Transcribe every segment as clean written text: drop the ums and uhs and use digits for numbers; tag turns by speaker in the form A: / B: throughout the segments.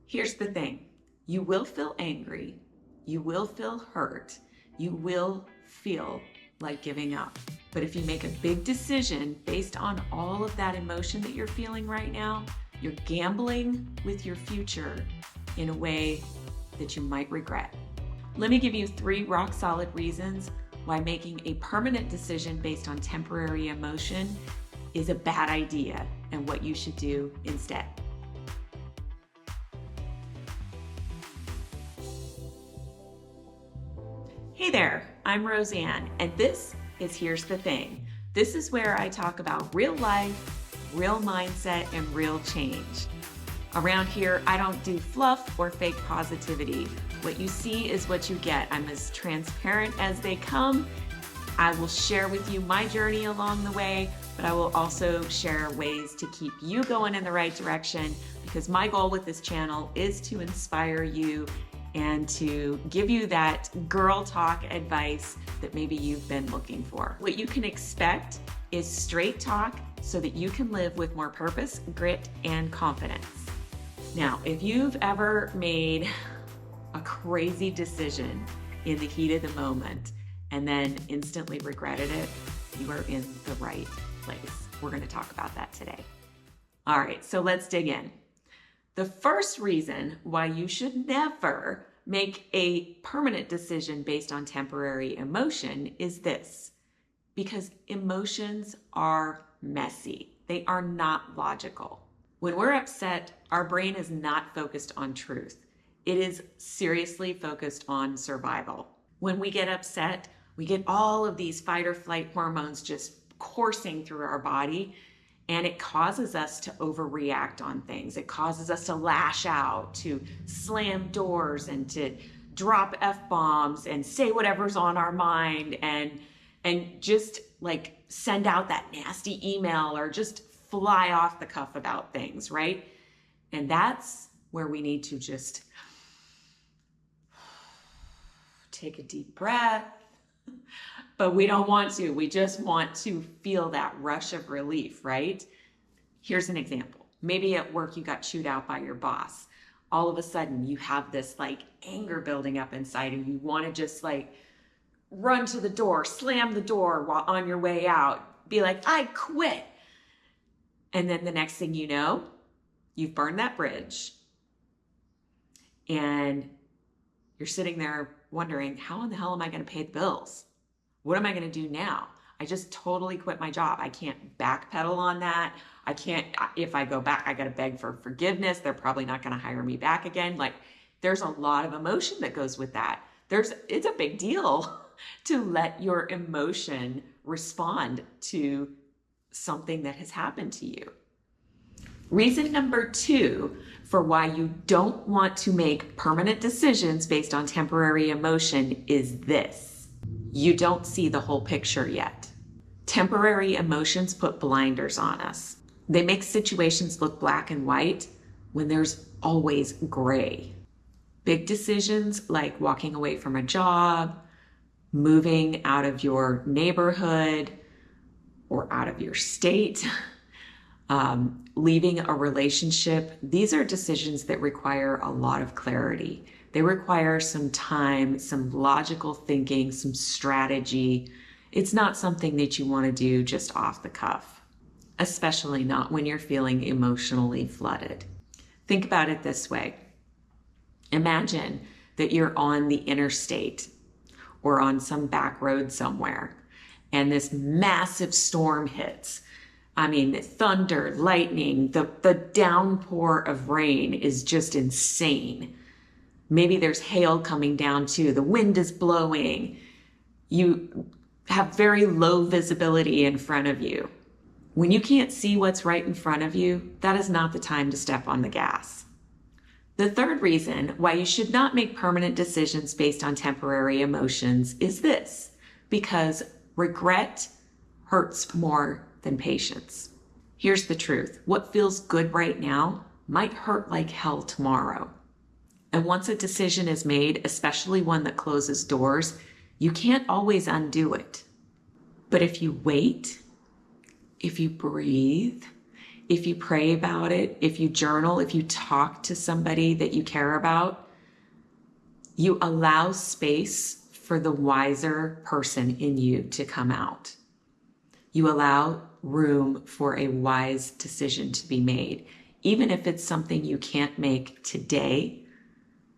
A: Here's the thing. You will feel angry. You will feel hurt. You will feel like giving up. But if you make a big decision based on all of that emotion that you're feeling right now, you're gambling with your future in a way that you might regret. Let me give you 3 rock-solid reasons why making a permanent decision based on temporary emotion is a bad idea and what you should do instead. Hey there, I'm Roseanne, and this is Here's the Thing. This is where I talk about real life, real mindset, and real change. Around here, I don't do fluff or fake positivity. What you see is what you get. I'm as transparent as they come. I will share with you my journey along the way, but I will also share ways to keep you going in the right direction, because my goal with this channel is to inspire you and to give you that girl talk advice that maybe you've been looking for. What you can expect is straight talk so that you can live with more purpose, grit, and confidence. Now, if you've ever made a crazy decision in the heat of the moment and then instantly regretted it, you are in the right place. We're going to talk about that today. All right, so let's dig in. The first reason why you should never make a permanent decision based on temporary emotion is this: because emotions are messy. They are not logical. When we're upset, our brain is not focused on truth. It is seriously focused on survival. When we get upset, we get all of these fight or flight hormones just coursing through our body, and it causes us to overreact on things. It causes us to lash out, to slam doors, and to drop F-bombs and say whatever's on our mind, and just like send out that nasty email or just fly off the cuff about things, right? And that's where we need to just take a deep breath. But we don't want to. We just want to feel that rush of relief, right? Here's an example. Maybe at work you got chewed out by your boss. All of a sudden you have this like anger building up inside, and you want to just like run to the door, slam the door while on your way out, be like, I quit. And then the next thing you know, you've burned that bridge, and you're sitting there wondering, how in the hell am I going to pay the bills? What am I going to do now? I just totally quit my job. I can't backpedal on that. I can't, if I go back, I got to beg for forgiveness. They're probably not going to hire me back again. Like, there's a lot of emotion that goes with that. It's a big deal to let your emotion respond to something that has happened to you. Reason number 2 for why you don't want to make permanent decisions based on temporary emotion is this: you don't see the whole picture yet. Temporary emotions put blinders on us. They make situations look black and white when there's always gray. Big decisions like walking away from a job, moving out of your neighborhood or out of your state, leaving a relationship, these are decisions that require a lot of clarity. They require some time, some logical thinking, some strategy. It's not something that you want to do just off the cuff, especially not when you're feeling emotionally flooded. Think about it this way. Imagine that you're on the interstate or on some back road somewhere, and this massive storm hits. I mean, thunder, lightning, the downpour of rain is just insane. Maybe there's hail coming down too. The wind is blowing. You have very low visibility in front of you. When you can't see what's right in front of you, that is not the time to step on the gas. The third reason why you should not make permanent decisions based on temporary emotions is this: because regret hurts more than patience. Here's the truth. What feels good right now might hurt like hell tomorrow. And once a decision is made, especially one that closes doors, you can't always undo it. But if you wait, if you breathe, If you pray about it, if you journal, if you talk to somebody that you care about, you allow space for the wiser person in you to come out. You allow room for a wise decision to be made. Even if it's something you can't make today,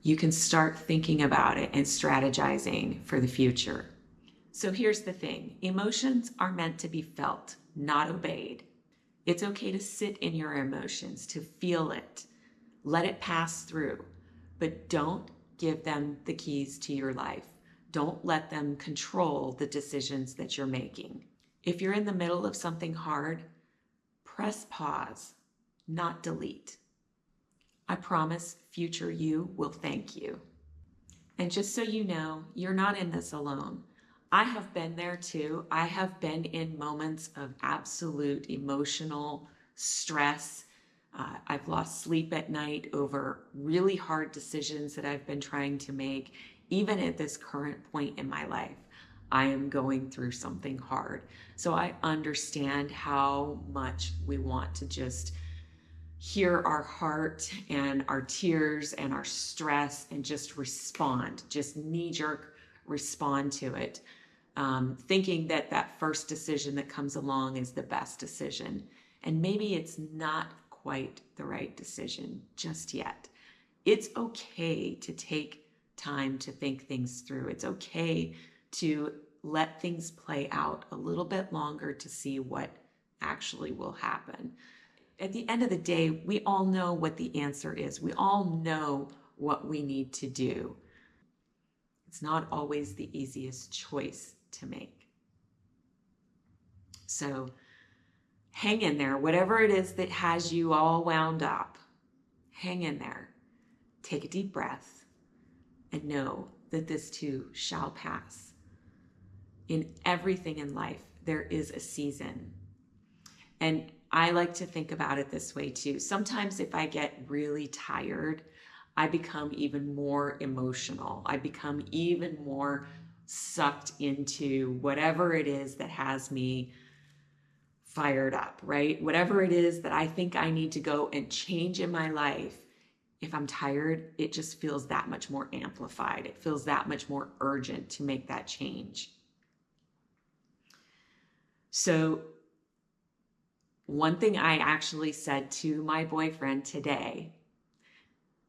A: you can start thinking about it and strategizing for the future. So here's the thing. Emotions are meant to be felt, not obeyed. It's okay to sit in your emotions, to feel it, let it pass through, but don't give them the keys to your life. Don't let them control the decisions that you're making. If you're in the middle of something hard, press pause, not delete. I promise future you will thank you. And just so you know, you're not in this alone. I have been there too. I have been in moments of absolute emotional stress. I've lost sleep at night over really hard decisions that I've been trying to make. Even at this current point in my life, I am going through something hard. So I understand how much we want to just hear our heart and our tears and our stress and just respond, just knee-jerk respond to it, thinking that that first decision that comes along is the best decision. And maybe it's not quite the right decision just yet. It's okay to take time to think things through. It's okay to let things play out a little bit longer to see what actually will happen. At the end of the day, we all know what the answer is. We all know what we need to do. It's not always the easiest choice to make. So hang in there. Whatever it is that has you all wound up, hang in there. Take a deep breath and know that this too shall pass. In everything in life, there is a season. And I like to think about it this way too. Sometimes if I get really tired, I become even more emotional. I become even more sucked into whatever it is that has me fired up, right? Whatever it is that I think I need to go and change in my life. If I'm tired, it just feels that much more amplified. It feels that much more urgent to make that change. So one thing I actually said to my boyfriend today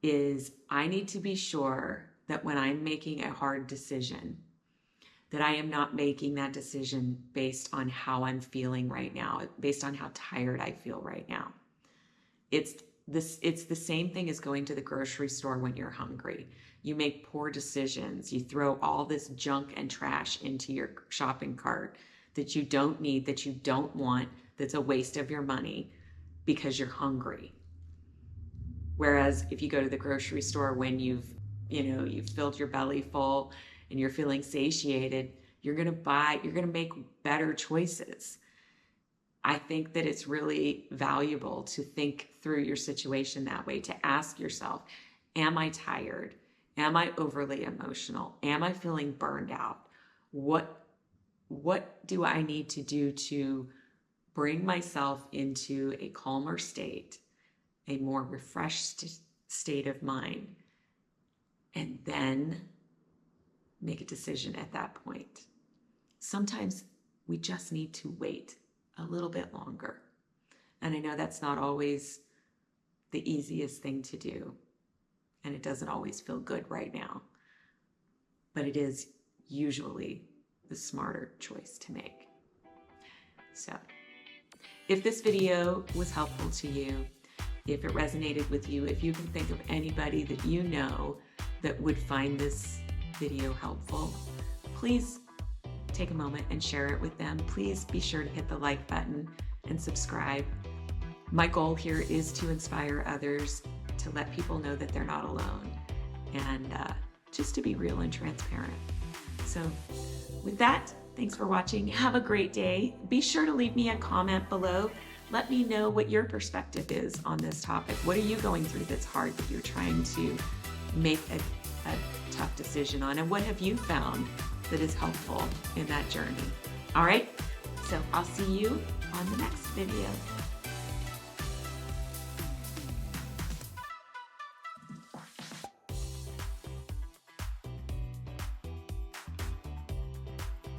A: is I need to be sure that when I'm making a hard decision, that I am not making that decision based on how I'm feeling right now, based on how tired I feel right now. It's the same thing as going to the grocery store when you're hungry. You make poor decisions. You throw all this junk and trash into your shopping cart that you don't need, that you don't want, that's a waste of your money because you're hungry. Whereas if you go to the grocery store when you've filled your belly full and you're feeling satiated, you're going to make better choices. I think that it's really valuable to think through your situation that way, to ask yourself, am I tired? Am I overly emotional? Am I feeling burned out? What do I need to do to bring myself into a calmer state, a more refreshed state of mind, and then make a decision at that point? Sometimes we just need to wait a little bit longer. And I know that's not always the easiest thing to do, and it doesn't always feel good right now, but it is usually the smarter choice to make. So if this video was helpful to you, if it resonated with you, if you can think of anybody that you know that would find this video helpful, please take a moment and share it with them. Please be sure to hit the like button and subscribe. My goal here is to inspire others, to let people know that they're not alone, and just to be real and transparent. So with that, thanks for watching. Have a great day. Be sure to leave me a comment below. Let me know what your perspective is on this topic. What are you going through that's hard that you're trying to make a tough decision on? And what have you found that is helpful in that journey? All right, so I'll see you on the next video.